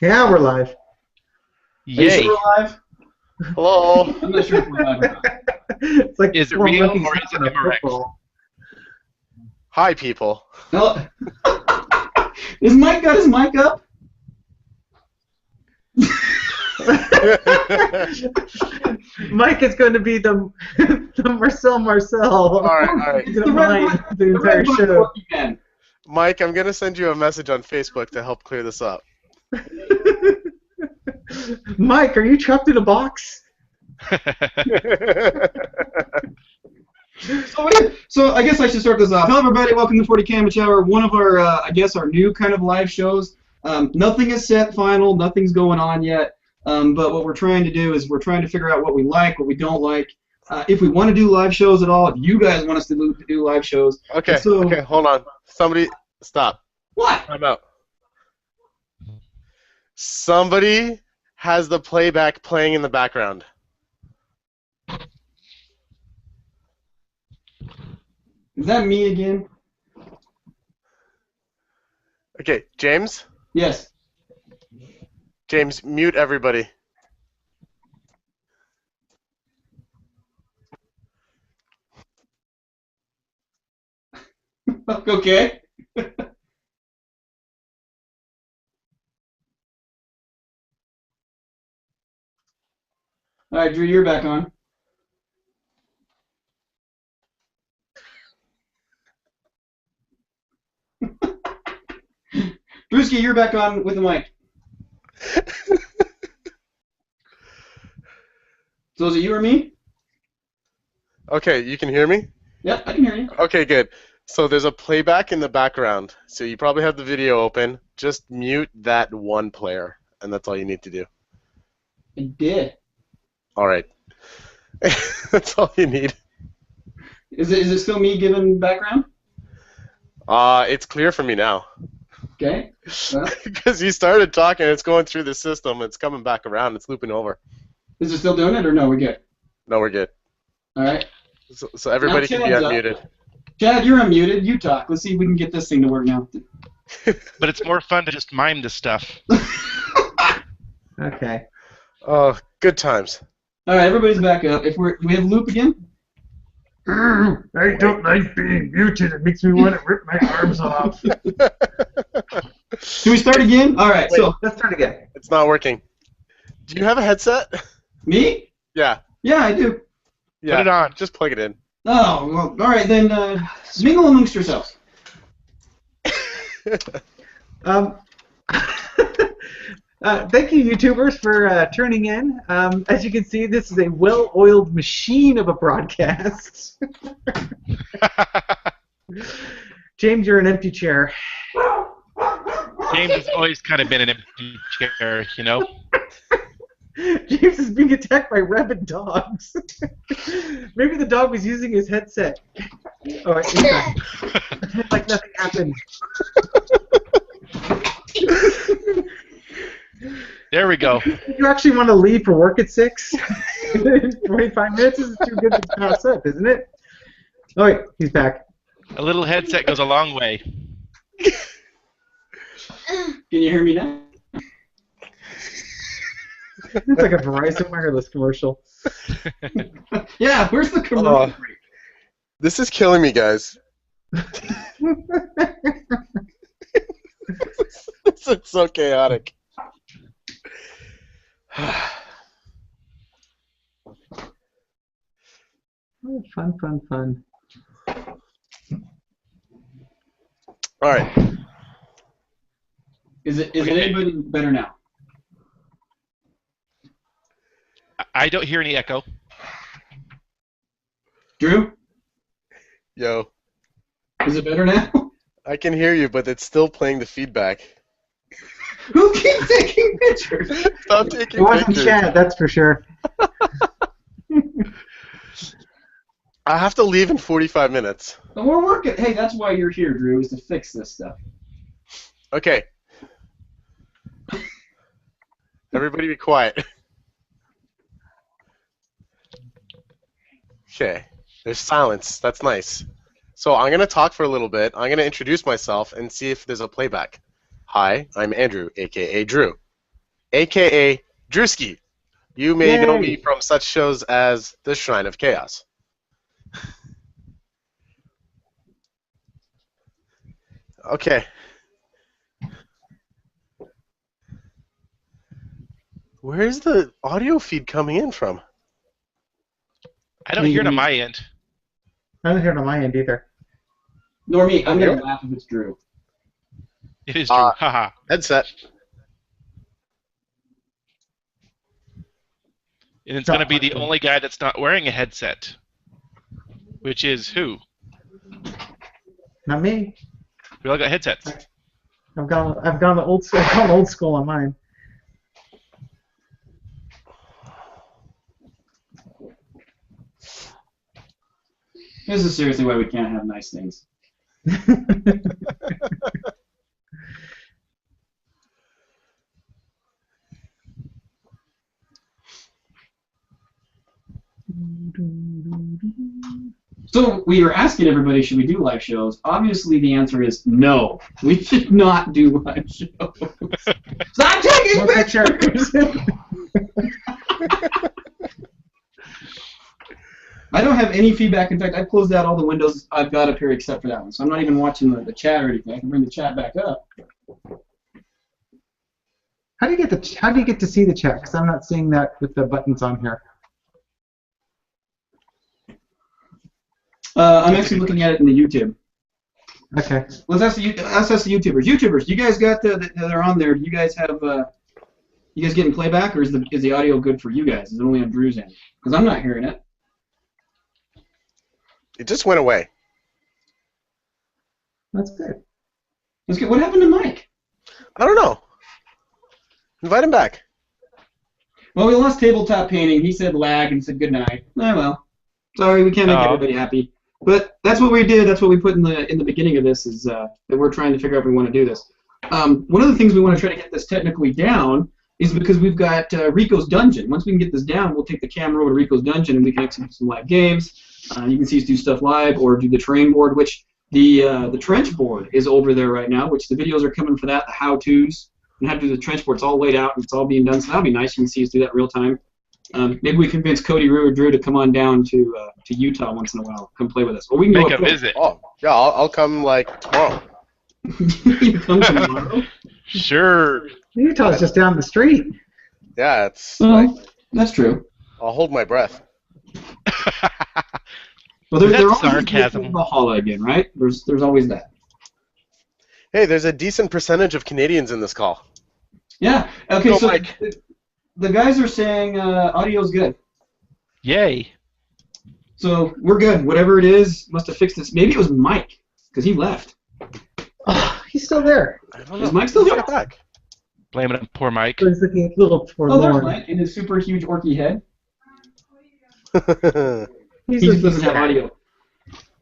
Yeah, we're live. Are you Yay. sure we're live? Hello. I'm not sure if we're live or not. It's like Is it four real monkeys or is on it a Memorex? football. Hi, people. Hello? Is Mike got his mic up? Mike is going to be the Marcel. All right. He's going to mind the entire show. Again. Mike, I'm going to send you a message on Facebook to help clear this up. Mike, are you trapped in a box? So I guess I should start this off. Hello, everybody. Welcome to 40 Cambridge Hour, one of our, I guess, our new kind of live shows. Nothing is set final. Nothing's going on yet. But what we're trying to do is we're trying to figure out what we like, what we don't like. If we want to do live shows at all, if you guys want us to do live shows. Okay, So, okay, hold on. Somebody, stop. What? Time out. Somebody has the playback playing in the background. Is that me again? Okay, James? Yes. James, mute everybody. Okay. All right, Drew, you're back on. Drewski, you're back on with the mic. So is it you or me? Okay, you can hear me? Yep, I can hear you. Okay, good. So there's a playback in the background. So you probably have the video open. Just mute that one player, and that's all you need to do. I did. All right. That's all you need. Is it still me giving background? It's clear for me now. Okay. Well, Because you started talking, it's going through the system, it's coming back around, it's looping over. is it still doing it or no? We're good. No, we're good. All right. So everybody can be Chad's up. unmuted. Chad, you're unmuted. You talk. Let's see if we can get this thing to work now. But it's more fun to just mime this stuff. Okay. Oh, good times. All right, everybody's back up. Do we have loop again? I don't like being muted. It makes me want to rip my arms off. Do we start again? All right. Wait. So Let's start again. It's not working. Do you have a headset? me? Yeah. Yeah, I do. Yeah. Put it on. Just plug it in. Oh, well, all right then. Mingle amongst yourselves. Thank you, YouTubers, for tuning in. As you can see, this is a well-oiled machine of a broadcast. James, you're an empty chair. James has always kind of been an empty chair, you know? James is being attacked by rabid dogs. Maybe the dog was using his headset. Oh, it's back. Pretend like nothing happened. There we go. You actually want to leave for work at 6? 25 minutes is too good to pass up, isn't it? Oh, wait, he's back. A little headset goes a long way. Can you hear me now? It's like a Verizon wireless commercial. Yeah. Where's the commercial break? This is killing me, guys. It's so chaotic. Oh, fun. All right. Is it anybody better now? I don't hear any echo. Drew, Yo. is it better now? I can hear you, but it's still playing the feedback. Who keeps taking pictures? Stop It taking wasn't pictures. Chad, that's for sure. I have to leave in 45 minutes. But we're working. Hey, that's why you're here, Drew, is to fix this stuff. Okay. Everybody be quiet. Okay. There's silence. That's nice. So I'm going to talk for a little bit. I'm going to introduce myself and see if there's a playback. Hi, I'm Andrew, aka Drew, aka Drewski. You may know me from such shows as The Shrine of Chaos. Okay. Where's the audio feed coming in from? I don't hear it on my end. I don't hear it on my end either. Nor me. I'm going to laugh if it's Drew. It is Drew. Haha. Headset. And it's going to be the only guy that's not wearing a headset. Which is who? Not me. We all got headsets. I've gone old school on mine. This is seriously why we can't have nice things. So we were asking everybody, should we do live shows? Obviously, the answer is no. We should not do live shows. Stop taking pictures! I don't have any feedback. In fact, I've closed out all the windows I've got up here except for that one. So I'm not even watching the chat or anything. I can bring the chat back up. How do you get to see the chat? Because I'm not seeing that with the buttons on here. I'm actually looking at it in the YouTube. Okay. Let's ask the YouTubers. YouTubers, you guys got that are on there? Do you guys have you guys getting playback, or is the audio good for you guys? Is it only on Drew's end? Because I'm not hearing it. It just went away. That's good. That's good. What happened to Mike? I don't know. Invite him back. Well, we lost tabletop painting. He said lag and said good night. Oh well. Sorry, we can't make everybody happy. But that's what we did. That's what we put in the beginning of this is that we're trying to figure out if we want to do this. One of the things we want to try to get this technically down is because we've got Rico's Dungeon. Once we can get this down, we'll take the camera over to Rico's Dungeon and we can execute some live games. You can see us do stuff live or do the terrain board, which the trench board is over there right now, which the videos are coming for that, the how-tos, and how to do the trench board. It's all laid out and it's all being done, so that'll be nice. You can see us do that real time. Maybe we convince Codyroo or Drew to come on down to Utah once in a while, come play with us. Or we can Make go a visit. Oh, yeah, I'll come like tomorrow. You come tomorrow? Sure. Utah's just down the street. Yeah, it's Well, like, that's true. I'll hold my breath. Well, they're That's always sarcasm. Valhalla again, right? There's always that. Hey, there's a decent percentage of Canadians in this call. Yeah. Okay. Go, So Mike. the guys are saying audio's good. Yay. So we're good. Whatever it is, must have fixed this. Maybe it was Mike because he left. Oh, he's still there. I don't know. Is Mike still Let's here? get back. Blame it on poor Mike. He's looking a little Oh, there's forlorn. Mike in his super huge orky head. He's He just looking doesn't have sad. audio.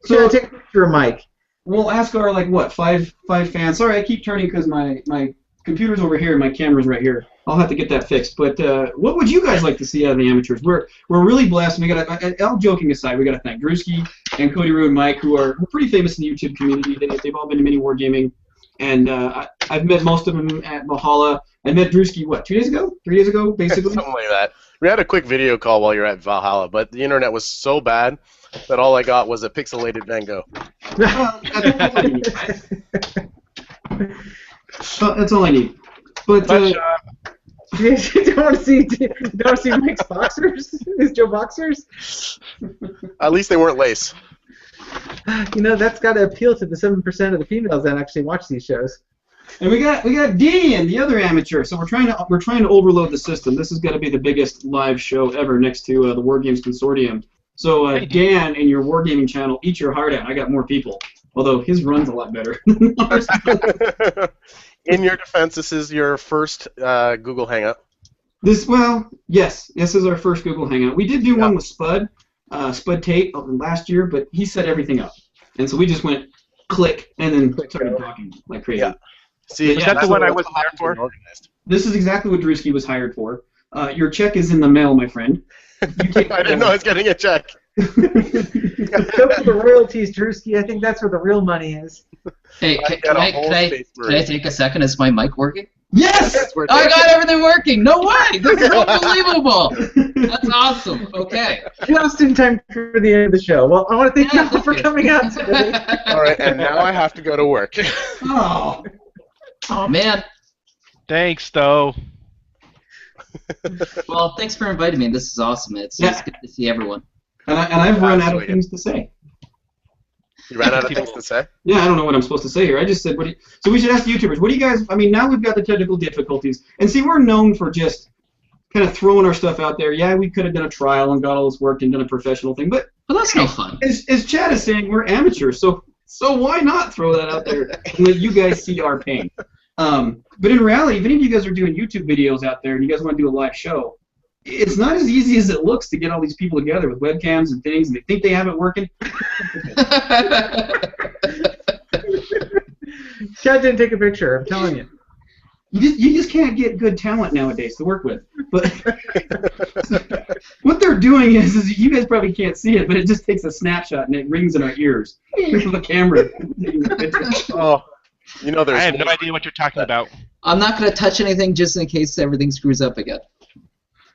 So So take a picture of Mike. we'll ask our five fans. Sorry, I keep turning because my computer's over here and my camera's right here. I'll have to get that fixed. But what would you guys like to see out of the amateurs? We're really blessed. We got all joking aside, we got to thank Drewski and Codyroo and Mike, who are pretty famous in the YouTube community. They've all been to mini wargaming, and I've met most of them at Valhalla. I met Drewski 2 days ago, 3 days ago, basically. Something like that. We had a quick video call while you were at Valhalla, but the internet was so bad that all I got was a pixelated Van Gogh. Well, that's all I need. That's all I need. But You don't want to see Mike's boxers? His Joe boxers? At least they weren't lace. You know, that's got to appeal to the 7% of the females that actually watch these shows. and we got Dan, the other amateur. So we're trying to overload the system. This is going to be the biggest live show ever, next to the War Games Consortium. So Dan and your wargaming channel, eat your heart out. I got more people, although his run's a lot better. In your defense, this is your first Google Hangout. Yes, this is our first Google Hangout. We did do one with Spud Tate last year, but he set everything up, and so we just went click and then started talking like crazy. Yeah. See, Was that the one I wasn't there for? Organized. This is exactly what Drewski was hired for. Your check is in the mail, my friend. I didn't know I was getting a check. Go for the royalties, Drewski. I think that's where the real money is. Hey, can I take a second? Is my mic working? Yes! I got everything working! No way! This is unbelievable! That's awesome. Okay. Just in time for the end of the show. Well, I want to thank you all for coming out today. All right, and now I have to go to work. Oh. Oh, man. Thanks, though. Well, thanks for inviting me. This is awesome. It's good to see everyone. And I've run out of things to say. You ran out of things to say? Yeah, I don't know what I'm supposed to say here. I just said, so we should ask the YouTubers, what do you guys, I mean, now we've got the technical difficulties. And see, we're known for just kind of throwing our stuff out there. Yeah, we could have done a trial and got all this work and done a professional thing. But that's no fun. As Chad is saying, we're amateurs. So why not throw that out there and let you guys see our pain? But in reality, if any of you guys are doing YouTube videos out there and you guys want to do a live show, it's not as easy as it looks to get all these people together with webcams and things, and they think they have it working. Chad didn't take a picture, I'm telling you. You just can't get good talent nowadays to work with. But what they're doing is you guys probably can't see it, but it just takes a snapshot and it rings in our ears. With a camera. Oh, you know there's. I have no idea what you're talking about. I'm not going to touch anything just in case everything screws up again.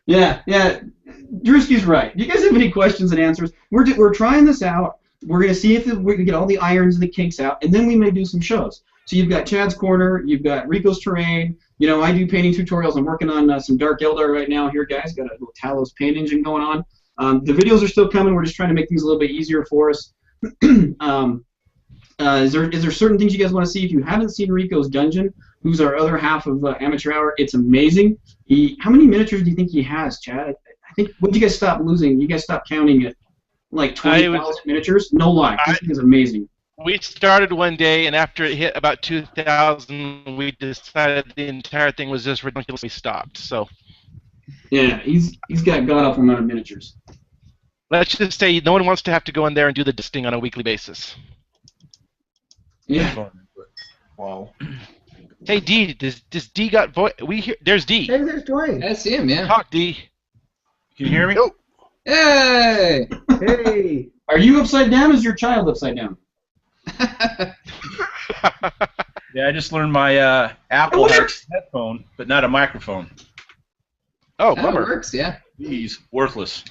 Yeah. Drewski's right. Do you guys have any questions and answers? We're trying this out. We're going to see if we can get all the irons and the kinks out, and then we may do some shows. So you've got Chad's Corner, you've got Rico's Terrain. You know, I do painting tutorials. I'm working on some Dark Eldar right now here, guys. Got a little Talos paint engine going on. The videos are still coming. We're just trying to make things a little bit easier for us. Is there certain things you guys want to see? If you haven't seen Rico's Dungeon, who's our other half of Amateur Hour, it's amazing. How many miniatures do you think he has, Chad? I think, when did you guys stop losing? You guys stopped counting it, like 20,000 miniatures? No lie. This thing is amazing. We started one day, and after it hit about 2,000, we decided the entire thing was just ridiculous. We stopped. So. Yeah, he's got god-awful amount of miniatures. Let's just say no one wants to have to go in there and do the dusting on a weekly basis. Yeah. Wow. Hey, D, does D got voice? There's D. Hey, there's Dwayne. I see him, yeah. Talk, D. Can you hear me? Nope. Hey! Hey. Are you upside down or is your child upside down? Yeah, I just learned my Apple headphone, but not a microphone. Oh, That bummer. works, yeah. These worthless.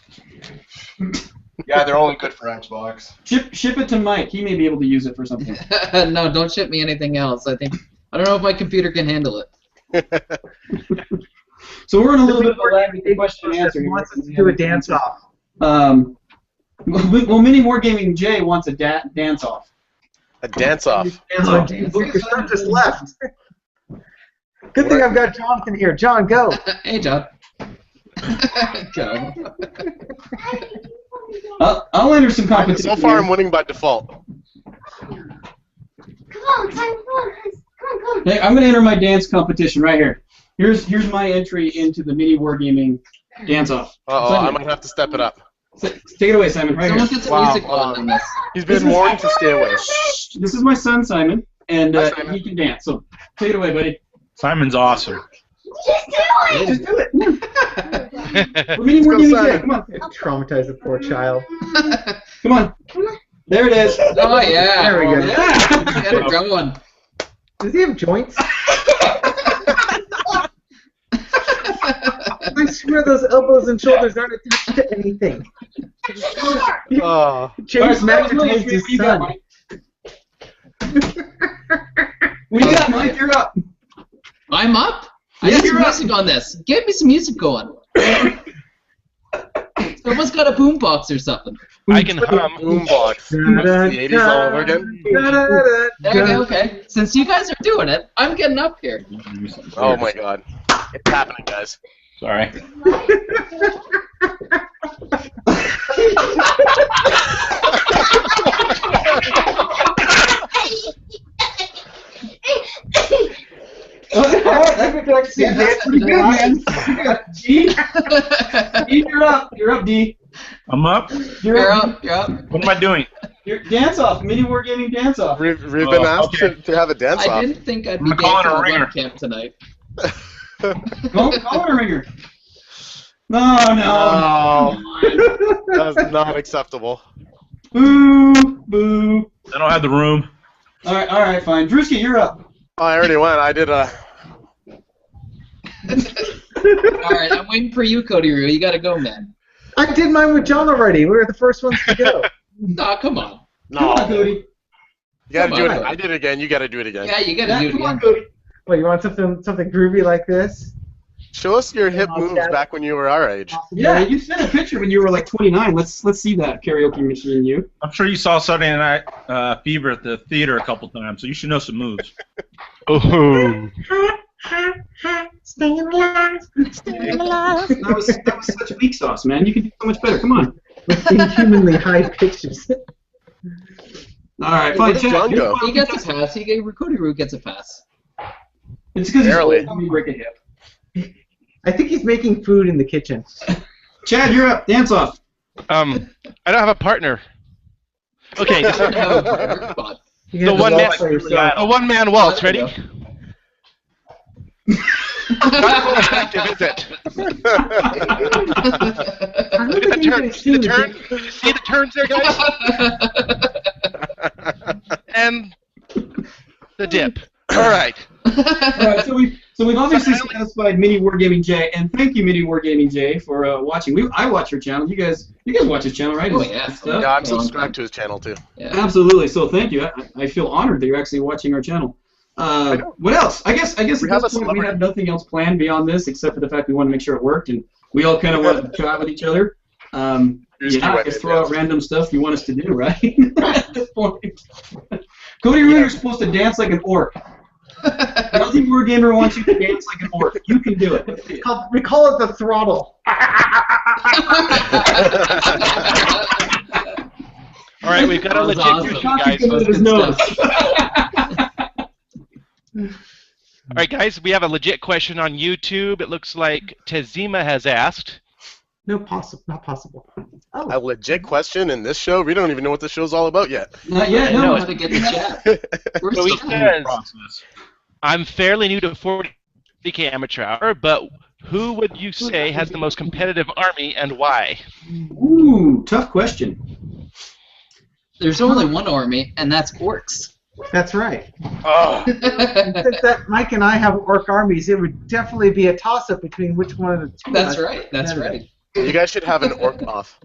Yeah, they're only good for Xbox. Ship it to Mike. He may be able to use it for something. No, don't ship me anything else. I don't know if my computer can handle it. So we're in a little bit of a lag question and answer. He wants us to do a dance-off. Well, Mini Wargaming Jay wants a dance off. A dance-off. Oh, geez, your son just left. Good thing I've got Jonathan here. John, go. Hey, John. Go. I'll enter some competition. So far, I'm winning by default. Come on, Simon, come on, guys. Come on. Hey, I'm going to enter my dance competition right here. Here's my entry into the Mini Wargaming dance-off. Uh-oh, I might have to step it up. Take it away, Simon. Right Someone here. get some music going on this. He's been warned to stay away. This is my son, Simon, and Hi, Simon. he can dance. So take it away, buddy. Simon's awesome. Just do it! Just do it. We're Mini Let's go, Wargaming Simon. Jay. Come on. Traumatize the poor child. Come on. There it is. Oh, yeah. There we go. Yeah. Get it going. Does he have joints? I swear those elbows and shoulders aren't attached to anything. Oh. James magnetized What his do you got, son. Mike? What do you got, Mike? You're up. I'm up? I Yeah, need some you're up. music on this. Get me some music going. Someone's got a boombox or something. I can hum. Boombox. The 80s all over again? Okay. Since you guys are doing it, I'm getting up here. Oh my god. It's happening, guys. Sorry. That's pretty good, man. D, you're up. You're up, D. I'm up. You're up. What am I doing? Your dance off, Mini Wargaming dance off. We've been asked to have a I dance-off. didn't think I'd be I'm calling dancing a on ringer. webcam tonight. Call it a ringer. No. That's not acceptable. Boo. Boo. I don't have the room. All right, fine. Drewski, you're up. Oh, I already went. I did a. Alright, I'm waiting for you, Codyroo. You gotta go, man. I did mine with John already. We were the first ones to go. Nah, come on. Come on, Cody. You gotta Come do it. on. I did it again. You gotta do it again. Yeah, you gotta do it Come on, again. Cody. What, you want something groovy like this? Show us your hip moves back when you were our age. Yeah, you sent a picture when you were like 29. Let's see that karaoke machine, you. I'm sure you saw Saturday Night Fever at the theater a couple times, so you should know some moves. Oh. Staying alive, staying alive. That was such weak sauce, man. You can do so much better. Come on. With inhumanly high pitches. All right, Hey, fine. where did John go? He gets a pass. Codyroo gets a pass. It's because Barely. he's old. Let me break a hip. I think he's making food in the kitchen. Chad, you're up. Dance off. I don't have a partner. Okay, just You The have to one waltz man- by yourself. a one-man waltz. There Ready? you Not so effective, is it? I don't Look at think the turn. anybody's See seen the it. turn? See the turns there, guys? And the dip. All right. All right, so we've obviously satisfied Mini Wargaming J, and thank you, Mini Wargaming J, for watching. I watch your channel. You guys watch his channel, right? Oh, His yeah. stuff? Yeah, I'm subscribed to his channel too. Yeah. Absolutely. So thank you. I feel honored that you're actually watching our channel. What else? I guess at We this have a point we celebrity. have nothing else planned beyond this, except for the fact we want to make sure it worked, and we all kind of want to chat with each other. Yeah, I guess throw out random stuff you want us to do, right? At this point. Codyroo, you're supposed to dance like an orc. Nothing Wargamer wants you to dance like an orc. You can do it. We call it the throttle. All right, we've got a That was legit awesome. question, guys. Talking with his nose. All right, guys, we have a legit question on YouTube. It looks like Tezima has asked. Not possible. Oh. A legit question in this show? We don't even know what this show's all about yet. Not yet, No, no. how to get the chat. We're So he still says, Process. I'm fairly new to 40K Amateur Hour, but who would you say has the most competitive army and why? Ooh, tough question. There's only one army, and that's orcs. That's right. Oh, Since that Mike and I have orc armies, it would definitely be a toss-up between which one of the two. That's right. That's right. you guys should have an orc off.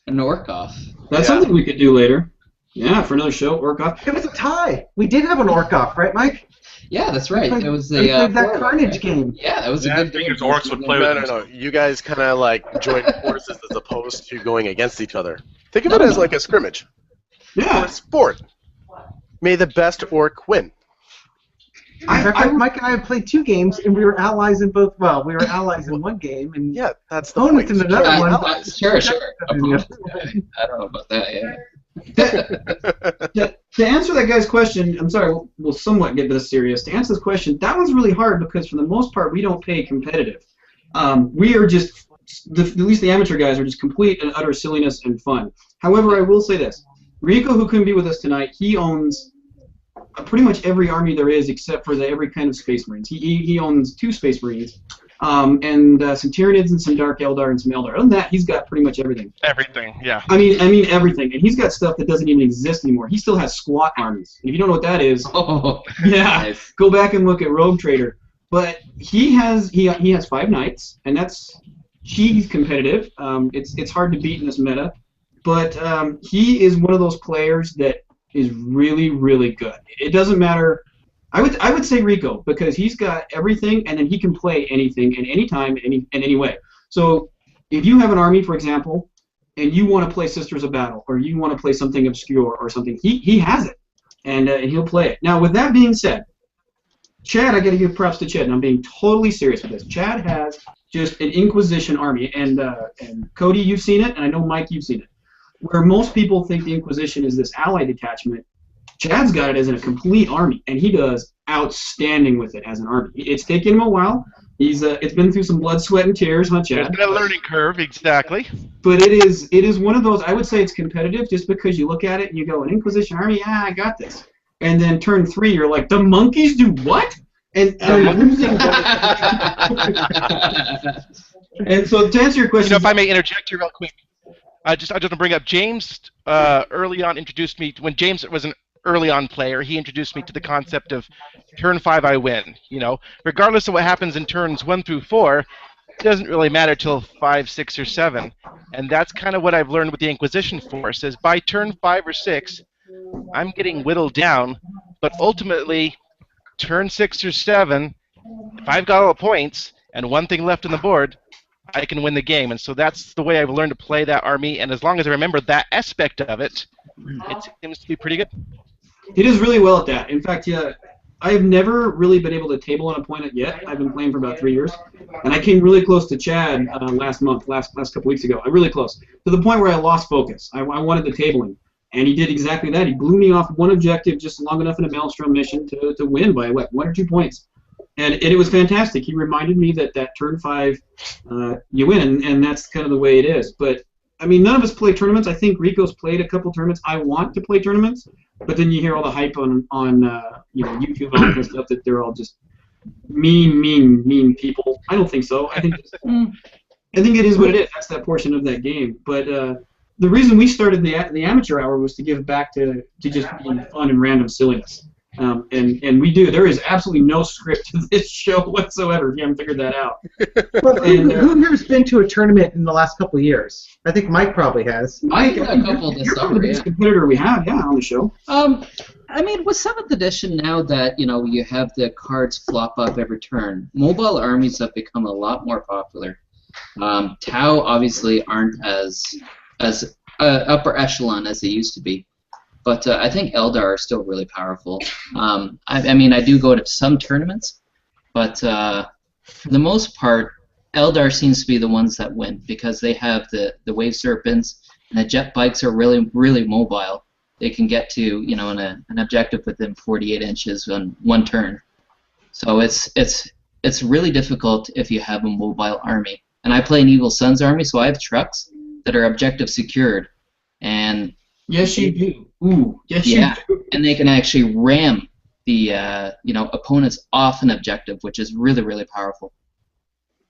An orc off. That's Yeah. something we could do later. Yeah, for another show, orc off. It was a tie. We did have an orc off, right, Mike? Yeah, that's right. It was We a played that four-way, Carnage right? game. Yeah, that was Yeah, a I good figured game. orcs would play No, with no, no. You guys kind of like join forces as opposed to going against each other. Think of it as like a scrimmage. Or Yeah. a sport. May the best orc win. In fact, Mike and I have played 2 games, and we were allies in both. Well, we were allies in one game, and Yeah, that's the opponents point. in another one. Sure. Yeah. I don't know about that, yeah. To answer that guy's question, I'm sorry, we'll somewhat get this serious. To answer this question, that one's really hard because for the most part, we don't pay competitive. We are just, at least the amateur guys are just complete and utter silliness and fun. However, I will say this. Rico, who couldn't be with us tonight, he owns pretty much every army there is except for every kind of Space Marines. He owns 2 Space Marines, and some Tyranids and some Dark Eldar and some Eldar. Other than that, he's got pretty much everything. Everything, yeah. I mean everything. And he's got stuff that doesn't even exist anymore. He still has squat armies. If you don't know what that is, Oh, yeah, nice. go back and look at Rogue Trader. But he has 5 knights, and he's competitive. It's hard to beat in this meta, but he is one of those players that is really, really good. It doesn't matter. I would say Rico because he's got everything, and then he can play anything and anytime, in any way. So if you have an army, for example, and you want to play Sisters of Battle, or you want to play something obscure or something, he has it, and he'll play it. Now, with that being said, Chad, I got to give props to Chad, and I'm being totally serious with this. Chad has just an Inquisition army, and Cody, you've seen it, and I know Mike, you've seen it. Where most people think the Inquisition is this ally detachment, Chad's got it as a complete army, and he does outstanding with it as an army. It's taken him a while. It's been through some blood, sweat, and tears, huh, There's Chad? been a learning curve, exactly. But it is one of those. I would say it's competitive, just because you look at it and you go, an Inquisition army, yeah, I got this. And then turn 3, you're like, the monkeys do what? And you're losing. And so to answer your question, If I may interject here real quick, I just want to bring up James. Early on, introduced me when James was an early on player. He introduced me to the concept of turn 5 I win. Regardless of what happens in turns 1 through 4, it doesn't really matter till 5, 6, or 7. And that's kind of what I've learned with the Inquisition Force. Is by turn 5 or 6, I'm getting whittled down, but ultimately, turn 6 or 7, if I've got all the points and one thing left on the board, I can win the game. And so that's the way I've learned to play that army, and as long as I remember that aspect of it, it seems to be pretty good. It is really well at that. In fact, yeah, I have never really been able to table an opponent yet. I've been playing for about 3 years, and I came really close to Chad last couple weeks ago. Really close, to the point where I lost focus. I wanted to table him, and he did exactly that. He blew me off one objective just long enough in a Maelstrom mission to win by, 1 or 2 points. And it was fantastic. He reminded me that turn 5, you win, and that's kind of the way it is. But, I mean, none of us play tournaments. I think Rico's played a couple tournaments. I want to play tournaments, but then you hear all the hype on YouTube and all that stuff that they're all just mean people. I don't think so. I think it is what it is. That's that portion of that game. But the reason we started the amateur hour was to give back to just being fun and random silliness. And we do. There is absolutely no script to this show whatsoever, if you haven't figured that out. Well, who here's been to a tournament in the last couple of years? I think Mike probably has. Mike, a couple this You're summer, the biggest competitor we have, on the show. I mean, with 7th edition now that, you have the cards flop up every turn, mobile armies have become a lot more popular. Tau obviously aren't as upper echelon as they used to be. But I think Eldar are still really powerful. I mean, I do go to some tournaments, but for the most part, Eldar seems to be the ones that win because they have the wave serpents, and the jet bikes are really, really mobile. They can get to an objective within 48 inches on 1 turn. So it's really difficult if you have a mobile army. And I play an Evil Sun's army, so I have trucks that are objective secured, and yes, you do. Ooh, yes, you do. And they can actually ram the opponents off an objective, which is really, really powerful.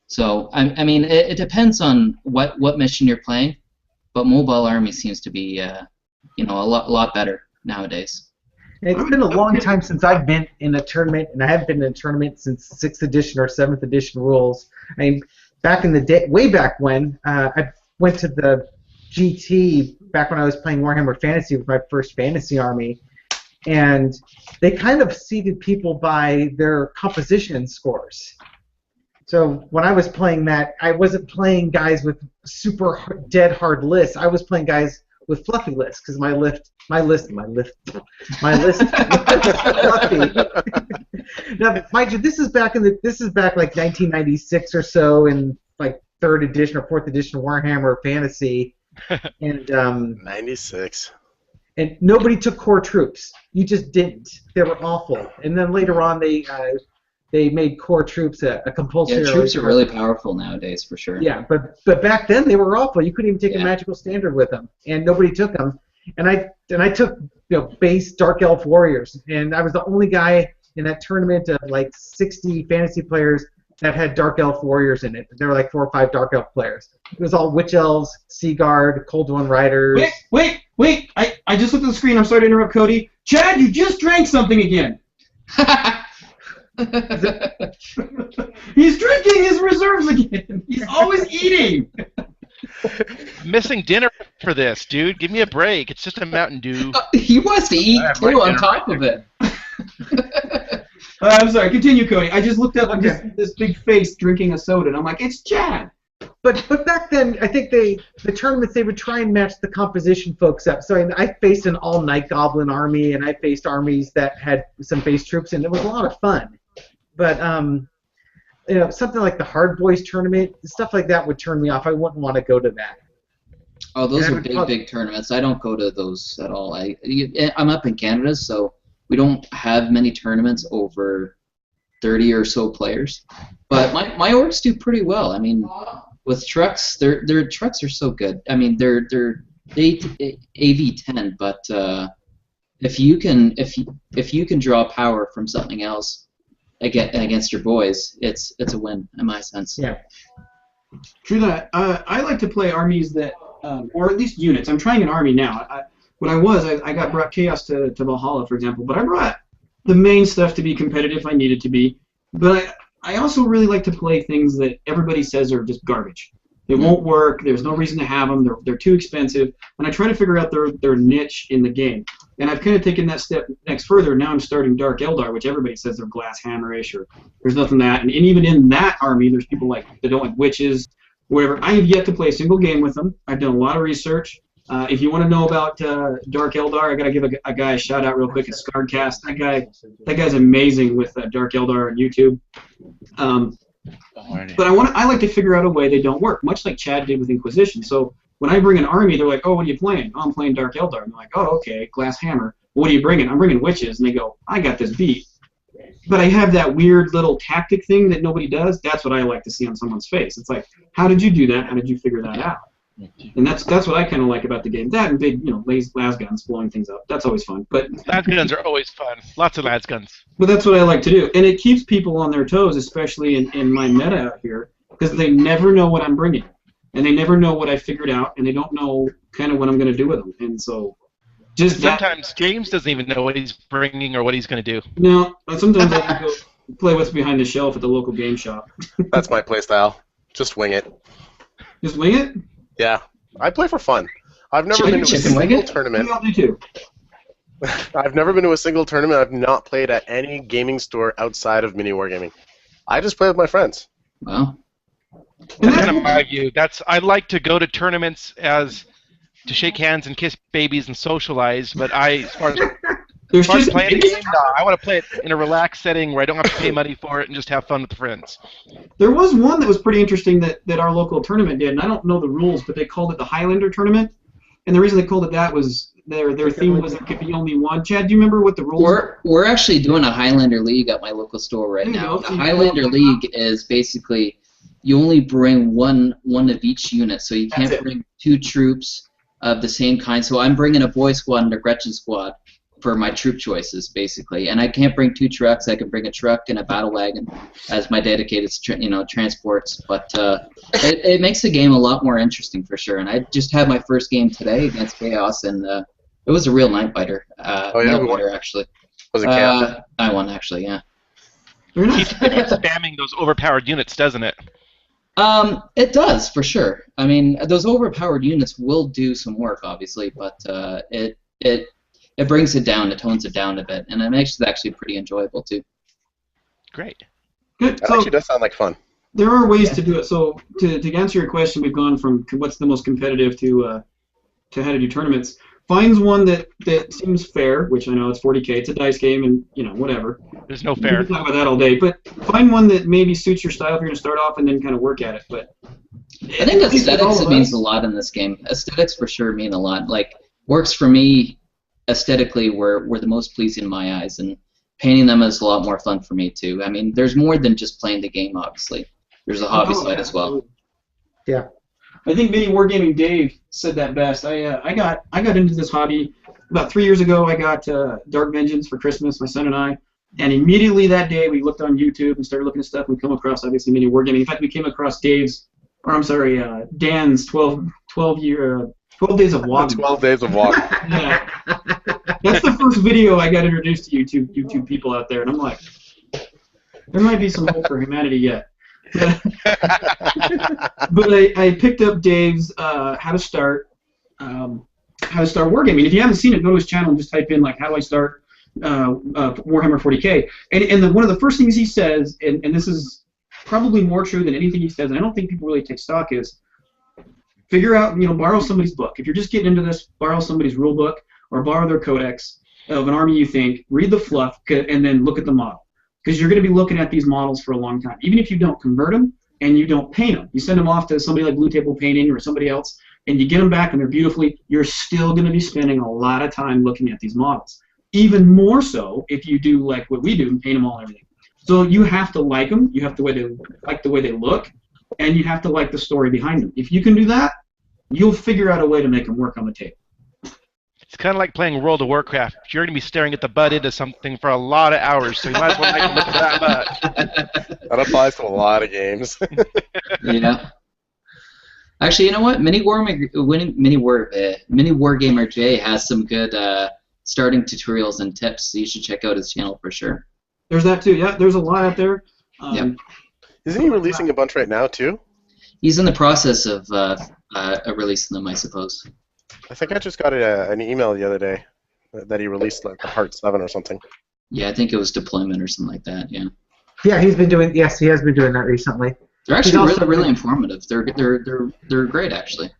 So I mean, it depends on what mission you're playing, but mobile army seems to be a lot better nowadays. It's been a long time since I've been in a tournament, and I haven't been in a tournament since 6th edition or 7th edition rules. I mean, back in the day, way back when, I went to the GT back when I was playing Warhammer Fantasy with my first fantasy army, and they kind of seeded people by their composition scores. So when I was playing that, I wasn't playing guys with super dead hard lists. I was playing guys with fluffy lists because my list was fluffy. Now, mind you, this is back like 1996 or so, in like 3rd edition or 4th edition Warhammer Fantasy. And 96. And nobody took core troops. You just didn't. They were awful. And then later on, they made core troops a compulsory. Yeah, troops are really powerful nowadays, for sure. Yeah, but back then they were awful. You couldn't even take a magical standard with them, and nobody took them. And I took base Dark Elf warriors, and I was the only guy in that tournament of like 60 fantasy players that had Dark Elf warriors in it. There were like 4 or 5 Dark Elf players. It was all Witch Elves, Sea Guard, Cold One Riders. Wait! I just looked at the screen. I'm sorry to interrupt, Cody. Chad, you just drank something again. He's drinking his reserves again. He's always eating. I'm missing dinner for this, dude. Give me a break. It's just a Mountain Dew. He wants to eat too on top of it. I'm sorry. Continue, Cody. I just looked up and just this big face drinking a soda, and I'm like, it's Chad. But back then, I think the tournaments, they would try and match the composition folks up. So I faced an all-night goblin army, and I faced armies that had some base troops, and it was a lot of fun. But something like the Hard Boys tournament, stuff like that would turn me off. I wouldn't want to go to that. Oh, those are big tournaments. I don't go to those at all. I'm up in Canada, so we don't have many tournaments over 30 or so players. But my orcs do pretty well. I mean, with trucks, their trucks are so good. I mean, they're AV10, but if you can draw power from something else against your boys, it's a win in my sense. Yeah. True that. I like to play armies that, or at least units. I'm trying an army now. When I brought Chaos to Valhalla, for example, but I brought the main stuff to be competitive if I needed to be. But I also really like to play things that everybody says are just garbage. They won't work. There's no reason to have them. They're too expensive. And I try to figure out their niche in the game. And I've kind of taken that step next further. Now I'm starting Dark Eldar, which everybody says they're glass hammerish or there's nothing that. And even in that army, there's people that don't like witches, whatever. I have yet to play a single game with them. I've done a lot of research. If you want to know about Dark Eldar, I got to give a guy a shout out real quick. It's Scarcast. That guy's amazing with Dark Eldar on YouTube. But I like to figure out a way they don't work, much like Chad did with Inquisition. So when I bring an army, they're like, "Oh, what are you playing?" "Oh, I'm playing Dark Eldar." And they're like, "Oh, okay, Glass Hammer. What are you bringing?" "I'm bringing witches." And they go, "I got this beat." But I have that weird little tactic thing that nobody does. That's what I like to see on someone's face. It's like, how did you do that? How did you figure that out? And that's what I kind of like about the game. That and big, las guns blowing things up. That's always fun. But las guns are always fun. Lots of las guns. But that's what I like to do, and it keeps people on their toes, especially in my meta out here, because they never know what I'm bringing, and they never know what I figured out, and they don't know kind of what I'm going to do with them, and so sometimes James doesn't even know what he's bringing or what he's going to do. No, sometimes I can go play what's behind the shelf at the local game shop. That's my play style. Just wing it. Just wing it? Yeah, I play for fun. I've never been to a single tournament. We all do too. I've never been to a single tournament. I've not played at any gaming store outside of Mini Wargaming. I just play with my friends. Wow. That's kind of my view. I like to go to tournaments to shake hands and kiss babies and socialize, but as far as playing a game, no, I want to play it in a relaxed setting where I don't have to pay money for it and just have fun with friends. There was one that was pretty interesting that our local tournament did, and I don't know the rules, but they called it the Highlander Tournament, and the reason they called it that was their theme was there could be only one. Chad, do you remember what the rules were? We're actually doing a Highlander League at my local store right now. The Highlander League is basically you only bring one of each unit, so you can't bring two troops of the same kind. So I'm bringing a boy squad and a Gretchen squad for my troop choices, basically. And I can't bring two trucks. I can bring a truck and a battle wagon as my dedicated, transports. But it makes the game a lot more interesting for sure. And I just had my first game today against Chaos, and it was a real night biter. Nail biter, actually. Was it Chaos? I won, actually, yeah. Keeps spamming those overpowered units, doesn't it? It does, for sure. I mean, those overpowered units will do some work, obviously, but it brings it down, it tones it down a bit, and it makes it actually pretty enjoyable, too. Great. Good. That actually does sound like fun. There are ways to do it. So to answer your question, we've gone from what's the most competitive to how to do tournaments. Finds one that seems fair, which I know it's 40K. It's a dice game, and whatever. There's no fair. We can talk about that all day, but find one that maybe suits your style if you're going to start off, and then kind of work at it. But I think aesthetics means a lot in this game. Aesthetics for sure mean a lot. Like works for me aesthetically were the most pleasing in my eyes, and painting them is a lot more fun for me too. I mean, there's more than just playing the game, obviously. There's a hobby side as well. Yeah. I think Mini Wargaming Dave said that best. I got into this hobby about 3 years ago. I got Dark Vengeance for Christmas, my son and I, and immediately that day we looked on YouTube and started looking at stuff. We come across obviously Mini Wargaming. In fact, we came across Dan's 12 Days of Walking. 12 Days of Walking. Yeah. That's the first video I got introduced to YouTube people out there, and I'm like, there might be some hope for humanity yet. But I picked up Dave's how to start wargaming. If you haven't seen it, go to his channel and just type in like how do I start Warhammer 40K. And one of the first things he says, and this is probably more true than anything he says, and I don't think people really take stock, is figure out, borrow somebody's book. If you're just getting into this, borrow somebody's rule book or borrow their codex of an army you think, read the fluff, and then look at the model. Because you're going to be looking at these models for a long time. Even if you don't convert them and you don't paint them, you send them off to somebody like Blue Table Painting or somebody else, and you get them back and they're beautifully, you're still going to be spending a lot of time looking at these models. Even more so if you do like what we do and paint them all and everything. So you have to like them, you have to like the way they look, and you have to like the story behind them. If you can do that, you'll figure out a way to make them work on the table. It's kind of like playing World of Warcraft. You're going to be staring at the butt into something for a lot of hours, so you might as well make it look that much. That applies to a lot of games. Yeah. Actually, you know what? Mini Wargamer J has some good starting tutorials and tips, so you should check out his channel for sure. There's that too. Yeah, there's a lot out there. Yep. Isn't he releasing a bunch right now too? He's in the process of releasing them, I suppose. I think I just got an email the other day that he released like a part 7 or something. Yeah, I think it was deployment or something like that. Yeah. Yeah, he's been doing. Yes, he has been doing that recently. They're actually really informative. They're great actually.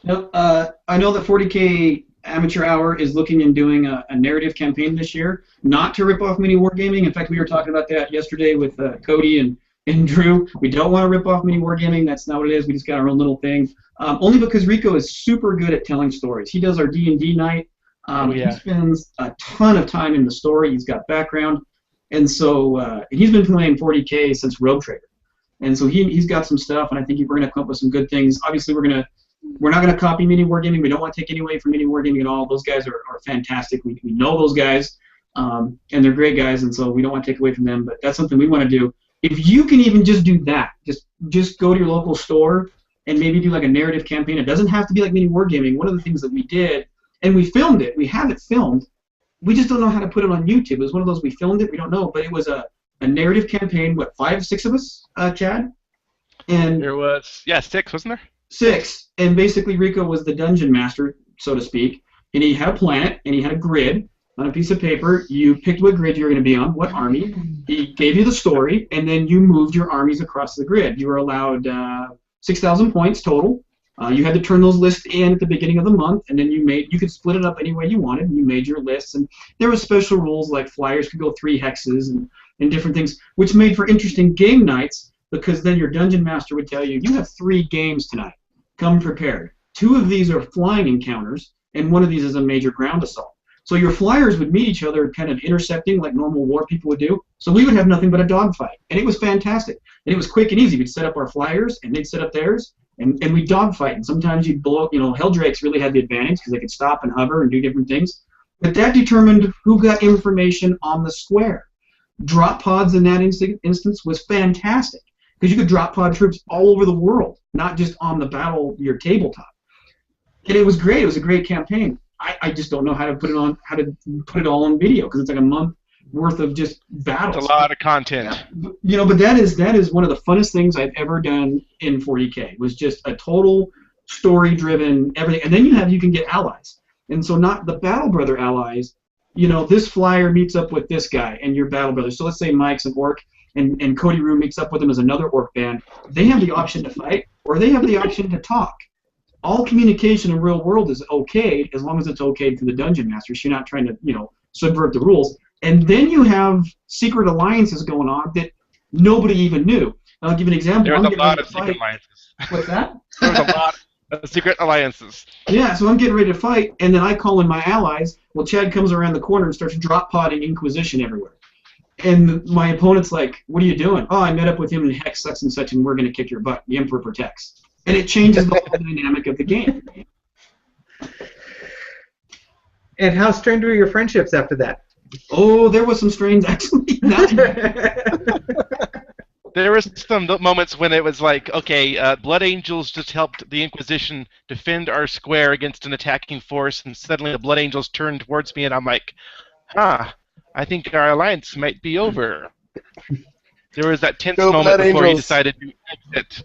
Nope. I know that 40K Amateur Hour is looking and doing a narrative campaign this year, not to rip off Mini Wargaming. In fact, we were talking about that yesterday with Cody and Drew. We don't want to rip off Mini Wargaming. That's not what it is. We just got our own little thing. Only because Rico is super good at telling stories. He does our D&D night. He spends a ton of time in the story. He's got background. And so he's been playing 40K since Rogue Trader. And so he's got some stuff, and I think we're going to come up with some good things. Obviously, we're not going to copy Mini Wargaming. We don't want to take any away from Mini Wargaming at all. Those guys are fantastic. We know those guys, and they're great guys, and so we don't want to take away from them. But that's something we want to do. If you can even just do that, just go to your local store and maybe do like a narrative campaign. It doesn't have to be like Mini Wargaming. One of the things that we did, and we filmed it. We have it filmed. We just don't know how to put it on YouTube. It was one of those we filmed it. We don't know, but it was a narrative campaign. What, 5, 6 of us, Chad? And there was 6, wasn't there? 6, and basically Rico was the dungeon master, so to speak, and he had a planet, and he had a grid on a piece of paper. You picked what grid you were going to be on, what army. He gave you the story, and then you moved your armies across the grid. You were allowed 6,000 points total. You had to turn those lists in at the beginning of the month, and then you could split it up any way you wanted, and you made your lists. And there were special rules like flyers could go 3 hexes and different things, which made for interesting game nights, because then your dungeon master would tell you, you have 3 games tonight. Come prepared. 2 of these are flying encounters, and 1 of these is a major ground assault. So your flyers would meet each other kind of intercepting like normal war people would do. So we would have nothing but a dogfight. And it was fantastic. And it was quick and easy. We'd set up our flyers, and they'd set up theirs, and we'd dogfight. And sometimes you'd blow up, Helldrakes really had the advantage because they could stop and hover and do different things. But that determined who got information on the square. Drop pods in that instance was fantastic, because you could drop pod troops all over the world, not just on your tabletop. And it was great. It was a great campaign. I just don't know how to put it all on video, because it's like a month worth of just battles. It's a lot of content. But that is one of the funnest things I've ever done in 40K. Was just a total story-driven everything. And then you can get allies. And so not the Battle Brother allies. This flyer meets up with this guy and your Battle Brother. So let's say Mike's an orc, and Codyroo meets up with him as another orc band. They have the option to fight, or they have the option to talk. All communication in real world is okay, as long as it's okay to the dungeon master. So you're not trying to, subvert the rules. And then you have secret alliances going on that nobody even knew. And I'll give you an example. There's a lot of secret alliances. What's that? There's a lot of secret alliances. Yeah, so I'm getting ready to fight, and then I call in my allies. Well, Chad comes around the corner and starts drop-podding Inquisition everywhere. And my opponent's like, what are you doing? Oh, I met up with him in Hex such and such, and we're going to kick your butt. The Emperor protects. And it changes the whole dynamic of the game. And how strained were your friendships after that? Oh, there was some strains, actually. There were some moments when it was like, okay, Blood Angels just helped the Inquisition defend our square against an attacking force, and suddenly the Blood Angels turned towards me, and I'm like, I think our alliance might be over. There was that tense moment before he decided to exit.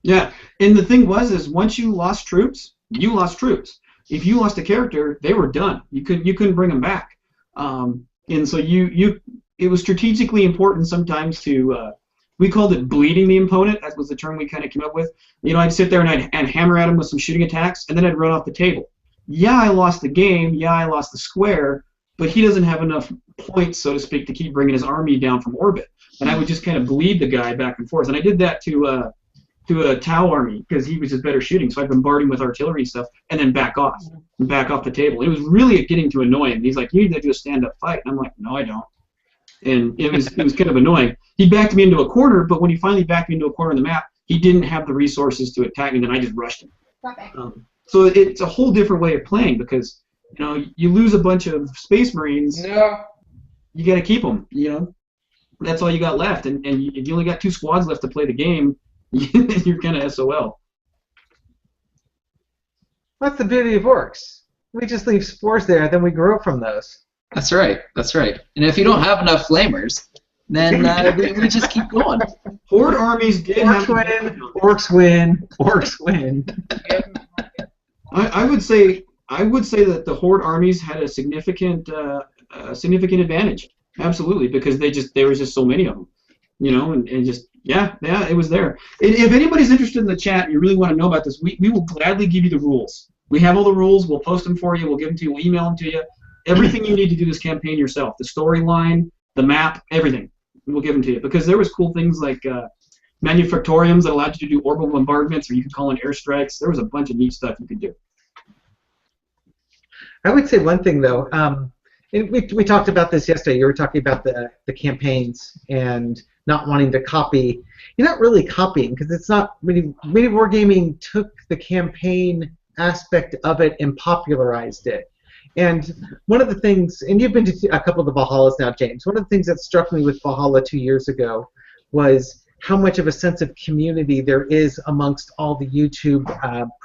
Yeah, and the thing was once you lost troops, you lost troops. If you lost a character, they were done. You couldn't bring them back. And so it was strategically important sometimes to we called it bleeding the opponent. That was the term we kind of came up with. I'd sit there and I'd hammer at him with some shooting attacks, and then I'd run off the table. Yeah, I lost the game. Yeah, I lost the square, but he doesn't have enough points, so to speak, to keep bringing his army down from orbit. And I would just kind of bleed the guy back and forth. And I did that to a Tau army, because he was just better shooting. So I'd bombard him with artillery and stuff, and then back off the table. It was really getting to annoy him. He's like, you need to do a stand-up fight. And I'm like, no, I don't. And it was kind of annoying. He backed me into a corner, but when he finally backed me into a corner on the map, he didn't have the resources to attack me, and then I just rushed him. So it's a whole different way of playing, because you lose a bunch of Space Marines. No. You got to keep them. that's all you got left. And if you only got 2 squads left to play the game, you're kind of SOL. That's the beauty of orcs. We just leave spores there, then we grow from those. That's right. That's right. And if you don't have enough flamers, then we just keep going. Horde armies did Orcs win. Orcs win. Orcs win. I would say that the Horde armies had a significant advantage. Absolutely, because there was just so many of them, and just it was there. If anybody's interested in the chat and you really want to know about this, we will gladly give you the rules. We have all the rules. We'll post them for you. We'll give them to you. We'll email them to you. Everything you need to do this campaign yourself. The storyline, the map, everything. We'll give them to you. Because there was cool things like manufactoriums that allowed you to do orbital bombardments, or you could call in airstrikes. There was a bunch of neat stuff you could do. I would say one thing, though. We talked about this yesterday. You were talking about the campaigns and not wanting to copy. You're not really copying, because it's not really wargaming took the campaign aspect of it and popularized it. And one of the things, and you've been to a couple of the Valhallas now, James, one of the things that struck me with Valhalla 2 years ago was how much of a sense of community there is amongst all the YouTube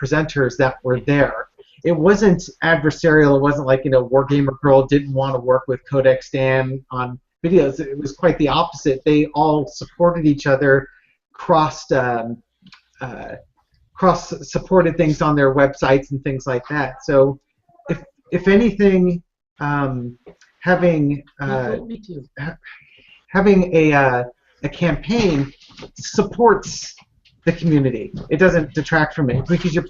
presenters that were there. It wasn't adversarial. It wasn't like, Wargamer Girl didn't want to work with Codex Dan on videos. It was quite the opposite. They all supported each other, cross-supported things on their websites and things like that. So, if anything, having a campaign supports the community. It doesn't detract from it, because you're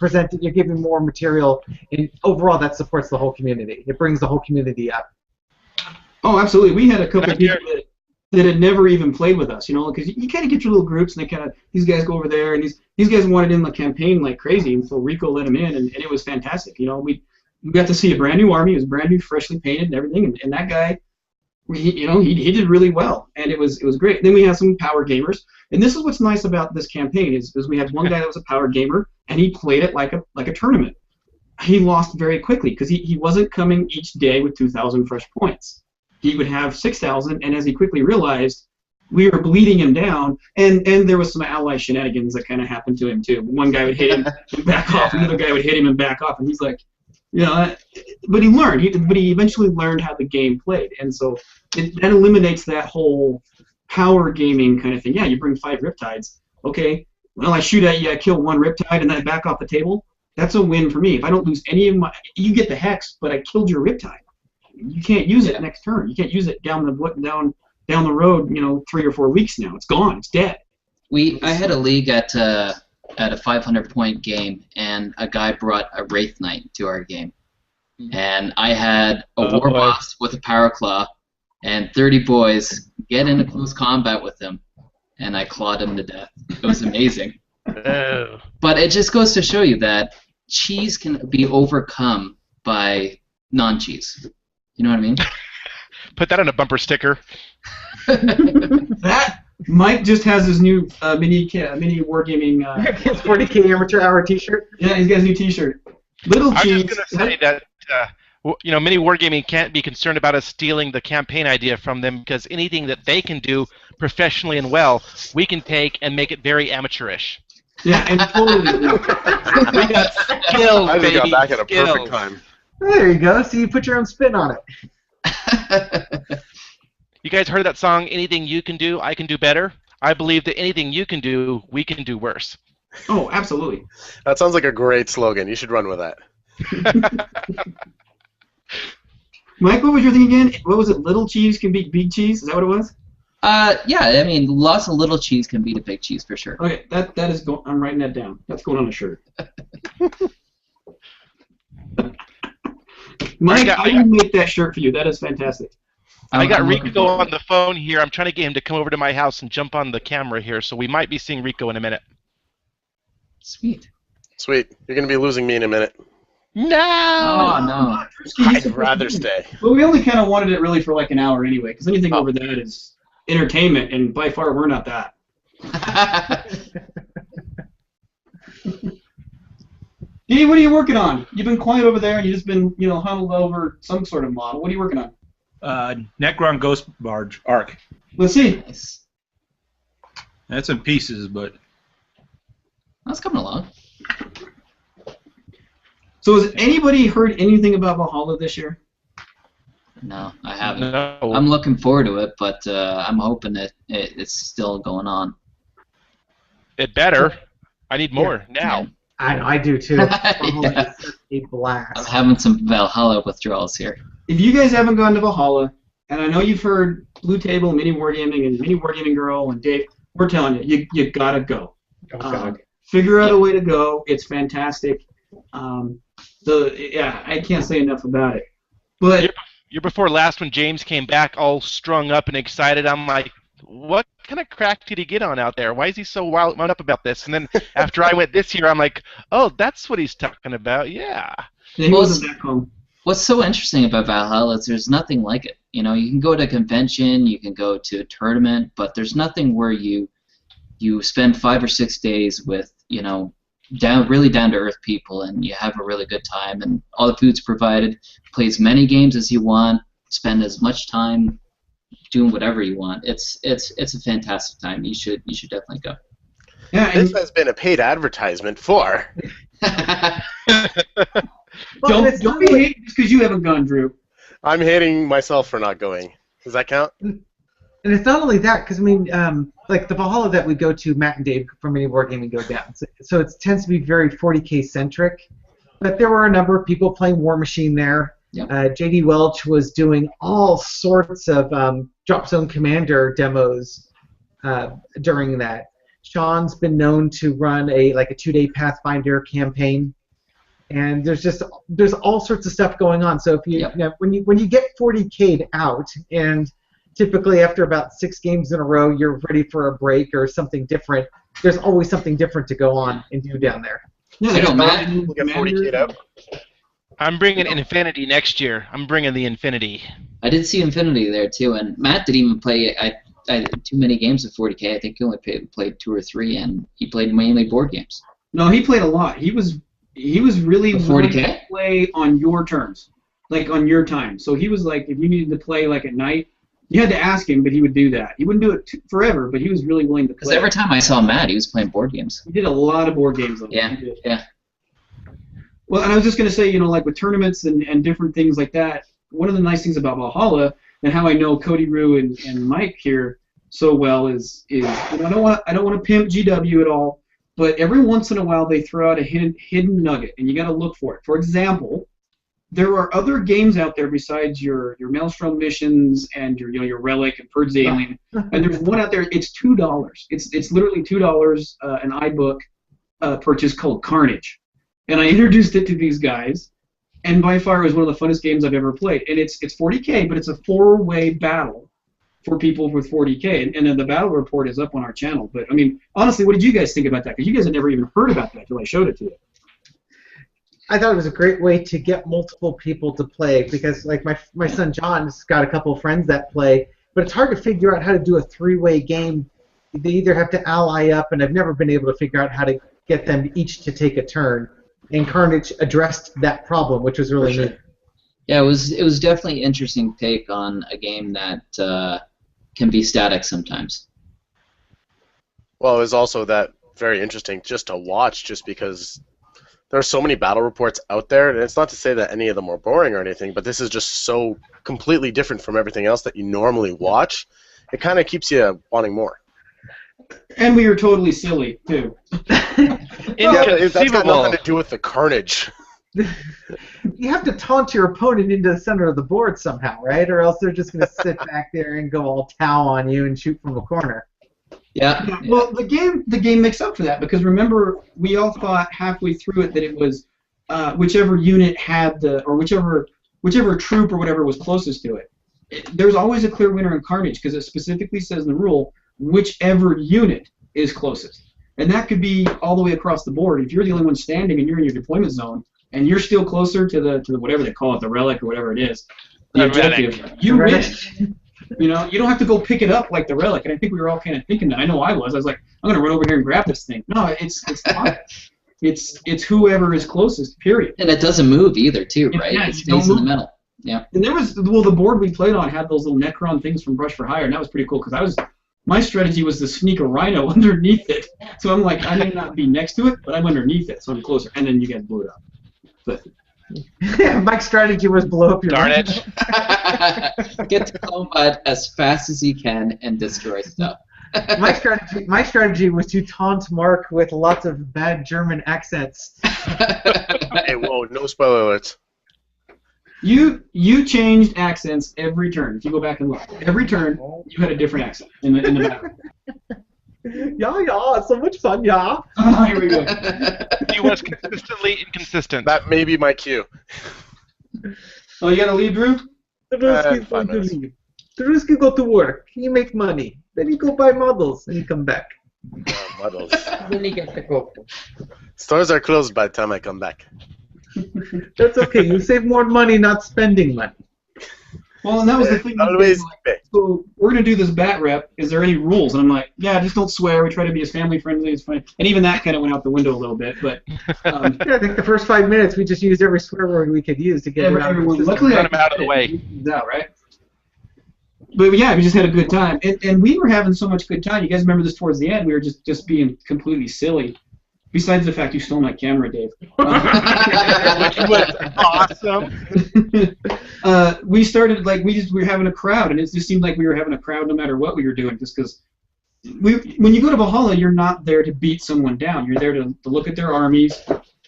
giving more material, and overall that supports the whole community. It brings the whole community up. Oh, absolutely. We had a couple of people that had never even played with us, because you kind of get your little groups, and these guys go over there, and these guys wanted in the campaign like crazy, and so Rico let them in, and it was fantastic. We got to see a brand new army. It was brand new, freshly painted, and everything, and that guy, he did really well, and it was great. And then we had some power gamers, and this is what's nice about this campaign is we had one guy that was a power gamer, and he played it like a tournament. He lost very quickly because he wasn't coming each day with 2,000 fresh points. He would have 6,000, and as he quickly realized, we were bleeding him down, and there was some ally shenanigans that kind of happened to him too. One guy would hit him and back off, another guy would hit him and back off, and he's like, but he learned. But he eventually learned how the game played, and so that eliminates that whole power gaming kind of thing. Yeah, you bring 5 Riptides. Okay, well, I shoot at you, I kill 1 Riptide, and then I back off the table. That's a win for me. If I don't lose any of my, you get the hex, but I killed your Riptide. You can't use it next turn. You can't use it down the road. 3 or 4 weeks now. It's gone. It's dead. I had a league at a 500-point game, and a guy brought a Wraith Knight to our game. And I had a War Boss with a Power Claw, and 30 boys get into close combat with him, and I clawed him to death. It was amazing. But it just goes to show you that cheese can be overcome by non-cheese. You know what I mean? Put that on a bumper sticker. That Mike just has his new mini wargaming. His 40K amateur hour T-shirt. Yeah, he's got his new T-shirt. Little cheese. I was just gonna say that mini wargaming can't be concerned about us stealing the campaign idea from them, because anything that they can do professionally and well, we can take and make it very amateurish. Yeah, and totally. We got skills, I just baby. got back at a skills. perfect time. There you go. So you put your own spin on it. You guys heard that song, Anything You Can Do, I Can Do Better? I believe that anything you can do, we can do worse. Oh, absolutely. That sounds like a great slogan. You should run with that. Mike, what was your thing again? What was it? Little cheese can beat big cheese? Is that what it was? Yeah, I mean, lots of little cheese can beat a big cheese for sure. Okay, that is going. I'm writing that down. That's going on a shirt. Mike, I can make that shirt for you. That is fantastic. I got Rico on the phone here. I'm trying to get him to come over to my house and jump on the camera here, so we might be seeing Rico in a minute. Sweet. Sweet. You're going to be losing me in a minute. No! Oh, no. I'd rather stay. Well, we only kind of wanted it really for like an hour anyway, because anything over that is entertainment, and by far we're not that. Dee, what are you working on? You've been quiet over there, and you've just been, huddled over some sort of model. What are you working on? Necron Ghost Barge Arc. Let's see. Nice. That's in pieces, but That's coming along. So has anybody heard anything about Valhalla this year? No, I haven't. No. I'm looking forward to it, but I'm hoping that it's still going on. It better. I need more now. I do too. Yeah. It's a blast. I'm having some Valhalla withdrawals here. If you guys haven't gone to Valhalla, and I know you've heard Blue Table, Mini Wargaming, and Mini Wargaming Girl, and Dave, we're telling you gotta go. Oh, God. Figure out a way to go. It's fantastic. I can't say enough about it. But Year before last, when James came back all strung up and excited, I'm like, what kind of crack did he get on out there? Why is he so wound up about this? And then after I went this year, I'm like, oh, that's what he's talking about. Yeah. he wasn't back home. What's so interesting about Valhalla is there's nothing like it. You know, you can go to a convention, you can go to a tournament, but there's nothing where you spend 5 or 6 days with, really down to earth people, and you have a really good time, and all the food's provided. Play as many games as you want, spend as much time doing whatever you want. It's a fantastic time. You should definitely go. Yeah, This has been a paid advertisement for. don't be hating just because you haven't gone, Drew. I'm hating myself for not going. Does that count? And it's not only that, because like the Valhalla that we go to, Matt and Dave from Mini Wargaming go down. So it tends to be very 40K centric. But there were a number of people playing War Machine there. Yep. JD Welch was doing all sorts of Drop Zone Commander demos during that. Sean's been known to run a 2-day Pathfinder campaign, and there's all sorts of stuff going on. So if when you get 40K'd out, and typically after about 6 games in a row you're ready for a break or something different, there's always something different to go on and do down there. Yeah, I know, Matt. We'll get 40K out. I'm bringing Infinity next year. I'm bringing the Infinity. I did see Infinity there too, and Matt didn't even play too many games of 40K. I think he only played 2 or 3, and he played mainly board games. No, he played a lot. He was really The willing 40K? to play on your terms, like on your time. So he was like, if you needed to play like at night, you had to ask him, but he would do that. He wouldn't do it forever, but he was really willing to play. Because every time I saw Matt, he was playing board games. He did a lot of board games. Yeah. Well, and I was just going to say, like with tournaments and different things like that, one of the nice things about Valhalla and how I know Codyroo and Mike here so well is I don't want to pimp GW at all, but every once in a while they throw out a hidden nugget, and you got to look for it. For example, there are other games out there besides your Maelstrom missions and your Relic and Purge the Alien, and there's one out there. It's $2. It's literally $2 an iBook purchase called Carnage. And I introduced it to these guys, and by far it was one of the funnest games I've ever played. And it's 40K, but it's a 4-way battle for people with 40K. And then the battle report is up on our channel. But, I mean, honestly, what did you guys think about that? Because you guys had never even heard about that until I showed it to you. I thought it was a great way to get multiple people to play, because like my son John's got a couple of friends that play, but it's hard to figure out how to do a 3-way game. They either have to ally up, and I've never been able to figure out how to get them each to take a turn. And Carnage addressed that problem, which was really neat. Yeah, it was definitely an interesting take on a game that can be static sometimes. Well, it was also that very interesting just to watch, just because there are so many battle reports out there, and it's not to say that any of them are boring or anything, but this is just so completely different from everything else that you normally watch. It kind of keeps you wanting more. And we were totally silly, too. Yeah, that's got nothing to do with the carnage. You have to taunt your opponent into the center of the board somehow, right? Or else they're just going to sit back there and go all Tau on you and shoot from the corner. Yeah. Well, the game makes up for that, because remember, we all thought halfway through it that it was whichever unit had or whichever troop or whatever was closest to it. There's always a clear winner in Carnage, because it specifically says in the rule whichever unit is closest. And that could be all the way across the board. If you're the only one standing and you're in your deployment zone, and you're still closer to the whatever they call it, the relic or whatever it is, the objective, you win. You don't have to go pick it up like the relic. And I think we were all kind of thinking that. I know I was. I was like, I'm going to run over here and grab this thing. No, it's not. It's whoever is closest, period. And it doesn't move either, too, right? Yeah, it stays in the middle. Yeah. And there was, well, the board we played on had those little Necron things from Brush for Hire, and that was pretty cool because my strategy was to sneak a rhino underneath it. So I'm like, I may not be next to it, but I'm underneath it, so I'm closer. And then you guys blew it up. But Mike's strategy was blow up your. Darn it. Get to combat as fast as you can and destroy stuff. My strategy was to taunt Mark with lots of bad German accents. Hey, whoa, no spoiler alerts. You changed accents every turn. If you go back and look, every turn you had a different accent in the battle. Yeah, so much fun, yeah. Oh, here we go. He was consistently inconsistent. That may be my cue. Oh, you gotta leave, Drew? Drewski's going to leave. Drewski go to work. He make money. Then he go buy models and he come back. Models. Then he get to go. Stores are closed by the time I come back. That's okay. You save more money not spending money. Well, and that was the thing. Always pay. So we're gonna do this bat rep. Is there any rules? And I'm like, yeah, just don't swear. We try to be as family friendly as fine. And even that kind of went out the window a little bit. But Yeah, I think the first 5 minutes we just used every swear word we could use to get it out of the everyone, system. luckily, Run 'em out of the way. Out, right? But yeah, we just had a good time, and we were having so much good time. You guys remember this towards the end? We were just being completely silly. Besides the fact you stole my camera, Dave. Which was awesome. We started we were having a crowd, and it just seemed like we were having a crowd no matter what we were doing, just because. When you go to Valhalla, you're not there to beat someone down. You're there to look at their armies,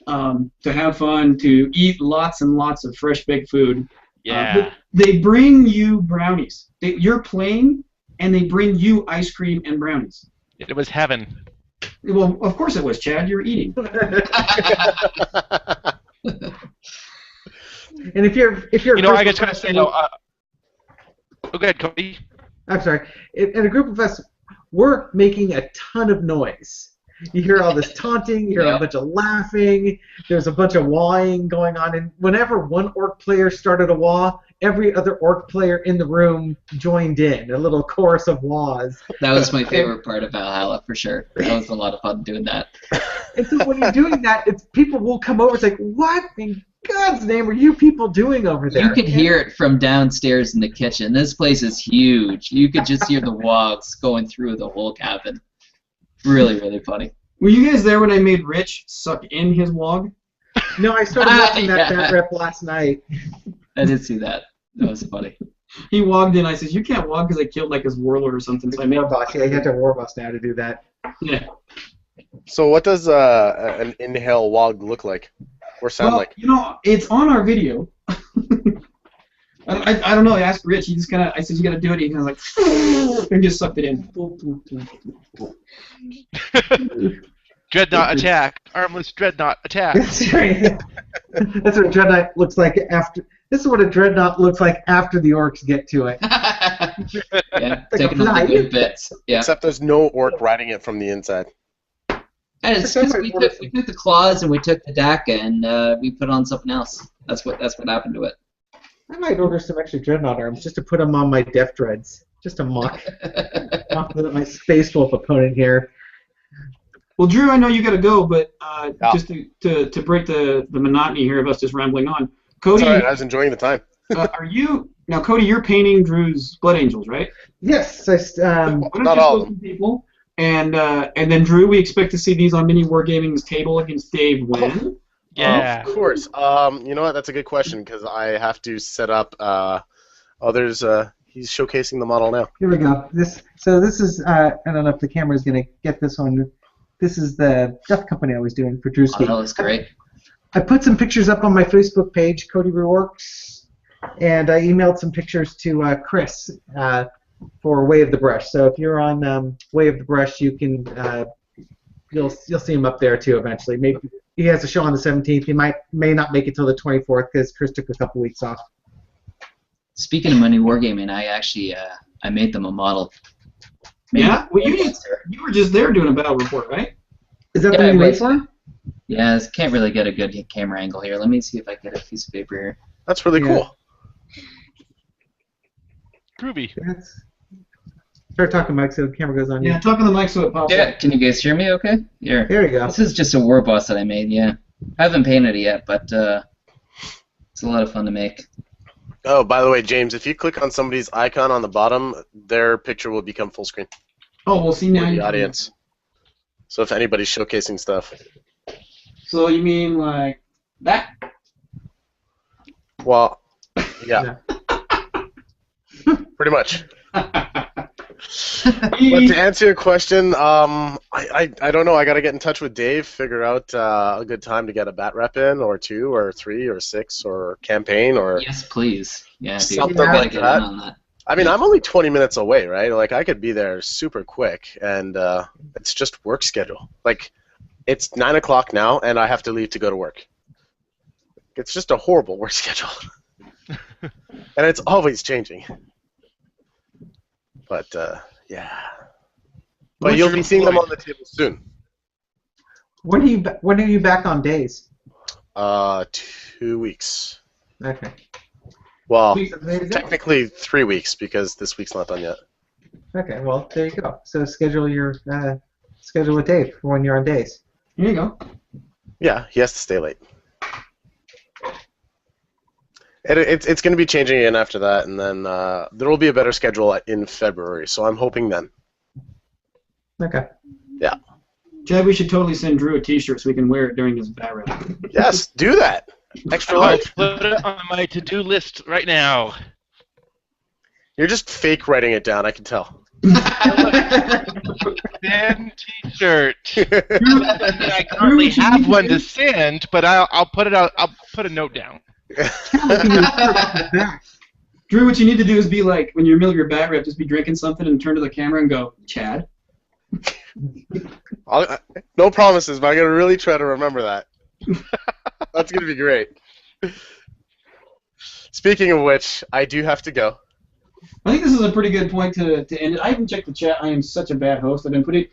to have fun, to eat lots and lots of fresh baked food. Yeah. They bring you brownies. You're playing, and they bring you ice cream and brownies. It was heaven. Well, of course it was, Chad. You're eating. And if you're I just gotta say though. Go ahead, Cody. I'm sorry. In a group of us, we're making a ton of noise. You hear all this taunting, you hear a bunch of laughing, there's a bunch of wahing going on, and whenever one orc player started a wah, every other orc player in the room joined in, a little chorus of wahs. That was my favorite part of Valhalla, for sure. That was a lot of fun doing that. And so when you're doing that, people will come over and say, what in God's name are you people doing over there? You could hear it from downstairs in the kitchen. This place is huge. You could just hear the wogs going through the whole cabin. Really, really funny. Were you guys there when I made Rich suck in his wog? No, I started watching that rep last night. I did see that. That was funny. He wogged in. I said, you can't wog because I killed like his warlord or something. So I made Warboss. Yeah, you have to Warboss now to do that. Yeah. So what does an inhale wog look like? Or sound like? You know, it's on our video. I don't know. I asked Rich. He just kind of. I said, you got to do it. He kind of like and just sucked it in. Dreadnought attack. Armless Dreadnought attack. That's right. That's what a Dreadnought looks like after. This is what a Dreadnought looks like after the orcs get to it. Yeah, taking all the good bits. Yeah. Except there's no orc riding it from the inside. And it's because we took the claws and we took the DACA and we put on something else. That's what happened to it. I might order some extra Dreadnought arms just to put them on my Death Dreads. Just to mock my Space Wolf opponent here. Well, Drew, I know you got to go, but just to break the monotony here of us just rambling on, Cody. That's all right, I was enjoying the time. Are you now, Cody? You're painting Drew's Blood Angels, right? Yes. Why don't not you all show of them. some people? And then Drew, we expect to see these on Mini Wargaming's table against Dave when? Yeah. Of course. You know what? That's a good question because I have to set up others. He's showcasing the model now. Here we go. This is I don't know if the camera is going to get this one. This is the Death Company I was doing for Drewski. Oh, that was great. I put some pictures up on my Facebook page, Codyroo Works, and I emailed some pictures to Chris for Way of the Brush. So if you're on Way of the Brush, you can you'll see him up there too eventually. Maybe he has a show on the 17th. He may not make it till the 24th because Chris took a couple weeks off. Speaking of Money Wargaming, I actually I made them a model. Yeah. Well, you were just there doing a battle report, right? Is that Yeah, what you I made was. for him? Yeah, I can't really get a good camera angle here. Let me see if I get a piece of paper here. That's really cool. Groovy. Start talking, Mike, so the camera goes on you. Yeah, talk on the mic so it pops Yeah, up. can you guys hear me okay? Here. There you go. This is just a war boss that I made, yeah. I haven't painted it yet, but it's a lot of fun to make. Oh, by the way, James, if you click on somebody's icon on the bottom, their picture will become full screen Oh, we'll see now. for the audience. So if anybody's showcasing stuff. So you mean like that? Well, yeah. Pretty much. But to answer your question, I don't know. I got to get in touch with Dave, figure out a good time to get a bat rep in, or 2, or 3, or 6, or campaign, or Yes, please. Yeah, dude. something I gotta like get that. in on that. I mean, I'm only 20 minutes away, right? Like, I could be there super quick, and it's just work schedule. Like, it's 9 o'clock now, and I have to leave to go to work. It's just a horrible work schedule. And it's always changing. But, yeah. But you'll be seeing them on the table soon. When are you back on days? 2 weeks. Okay. Well, There you go. technically 3 weeks, because this week's not done yet. Okay, well, there you go. So schedule with Dave for when you're on days. Here you go. Yeah, he has to stay late. It's going to be changing again after that, and then there will be a better schedule in February, so I'm hoping then. Okay. Yeah. Chad, we should totally send Drew a T-shirt so we can wear it during his bat rep. Yes, do that. Extra I'll large. put it on my to-do list right now. You're just fake writing it down, I can tell. Send T-shirt. I currently have one to send, but I'll put it out. I'll put a note down. Drew, what you need to do is be like, when you're in the middle of your bat rep, just be drinking something and turn to the camera and go, Chad. No promises, but I'm going to really try to remember that. That's going to be great. Speaking of which, I do have to go. I think this is a pretty good point to end it. I haven't checked the chat. I am such a bad host. I've been putting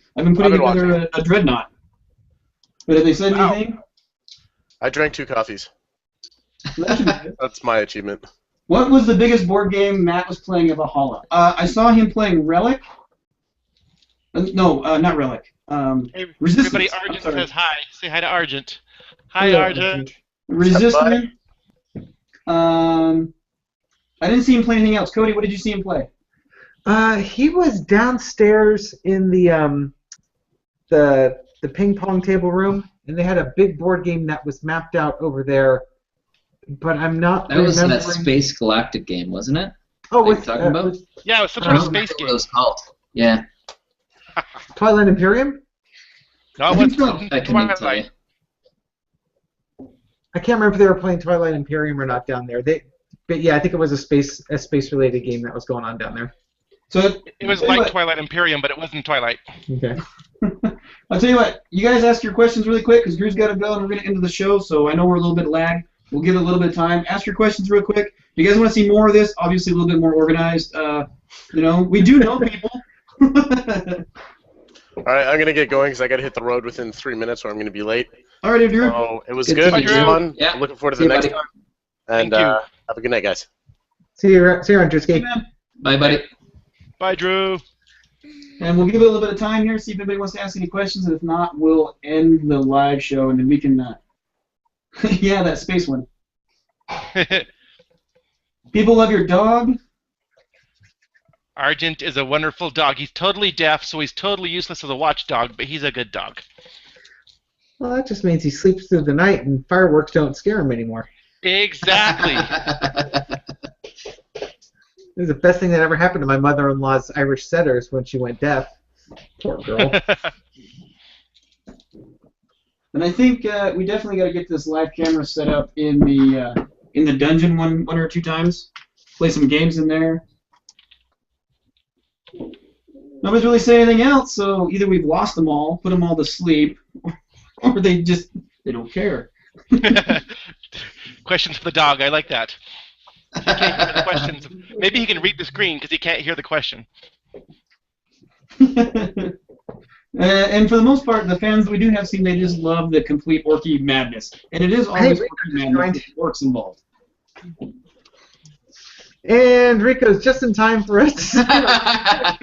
together a dreadnought. But have they said anything? I drank 2 coffees. That's my achievement. What was the biggest board game Matt was playing of Valhalla? I saw him playing Relic. No, not Relic. Hey, Resistance. everybody, Argent says hi. Say hi to Argent. Hi, Argent. Resistance. I didn't see him play anything else. Cody, what did you see him play? He was downstairs in the ping pong table room, and they had a big board game that was mapped out over there. But I'm not. That was that Space Galactic game, wasn't it? Oh, what are you talking about? Yeah, it was some sort of space game. What it was called. Yeah. Twilight Imperium? No, it wasn't. I can tell you. I can't remember if they were playing Twilight Imperium or not down there. But yeah, I think it was a space related game that was going on down there. So it was like Twilight Imperium, but it wasn't Twilight. Okay. I'll tell you what. You guys ask your questions really quick because Drew's got to go and we're going to end the show. So I know we're a little bit lag. We'll give it a little bit of time. Ask your questions real quick. If you guys want to see more of this, obviously a little bit more organized. We do know people. All right, I'm going to get going because I got to hit the road within 3 minutes or I'm going to be late. All right, Drew. So it was good. It was fun. Yeah. Looking forward to the next time. And Thank you. Have a good night, guys. See you around, Drewski. Bye, buddy. Bye, Drew. And we'll give it a little bit of time here, see if anybody wants to ask any questions. And if not, we'll end the live show and then we can. Yeah, that space one. People love your dog. Argent is a wonderful dog. He's totally deaf, so he's totally useless as a watchdog, but he's a good dog. Well, that just means he sleeps through the night and fireworks don't scare him anymore. Exactly. It was the best thing that ever happened to my mother-in-law's Irish setters when she went deaf. Poor girl. And I think we definitely got to get this live camera set up in the dungeon one or two times. Play some games in there. Nobody's really saying anything else, so either we've lost them all, put them all to sleep, or they don't care. Questions for the dog. I like that. He can't hear the questions. Maybe he can read the screen because he can't hear the question. And for the most part, the fans we do have seen, they just love the complete Orky madness. And it is always Orky madness with Orks involved. And Rico's just in time for us. I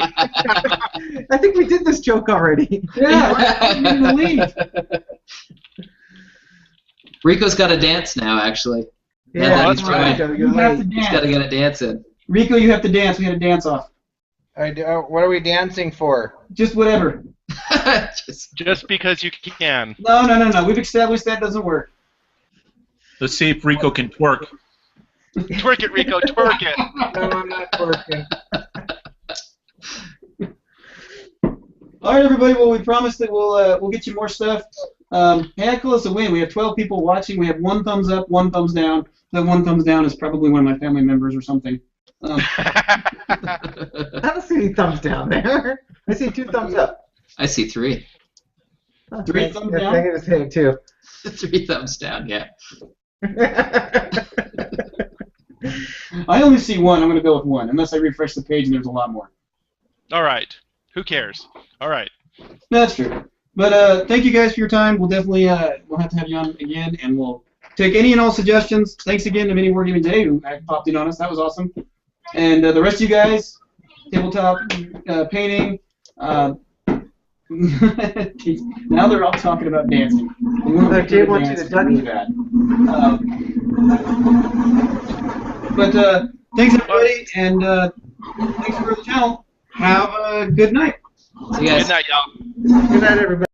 think we did this joke already. Yeah, leave. Rico's got a dance now, actually. Yeah, that's right. Rico, You you're have to late. He's got to dance. get a dance in. Rico, you have to dance. We had a dance off. What are we dancing for? Just whatever. Just because you can. No. We've established that doesn't work. Let's see if Rico can twerk. Twerk it, Rico. Twerk it. No, I'm not twerking. All right, everybody. Well, we promised that we'll get you more stuff. Heckle us a win. We have 12 people watching. We have 1 thumbs up, 1 thumbs down. That 1 thumbs down is probably one of my family members or something. I don't see any thumbs down there. I see 2 thumbs up. I see 3. 3 thumbs down? I think it's hit too. 3 thumbs down, yeah. I only see 1. I'm going to go with 1, unless I refresh the page and there's a lot more. All right. Who cares? All right. That's true. But thank you guys for your time. We'll definitely we'll have to have you on again, and we'll take any and all suggestions. Thanks again to Mini Wargaming Day who popped in on us. That was awesome. And the rest of you guys, tabletop painting. Now they're all talking about dancing. Jay wants you to duck really bad. But thanks everybody, and thanks for the channel. Have a good night. See you guys. Good night, y'all. Good night, everybody.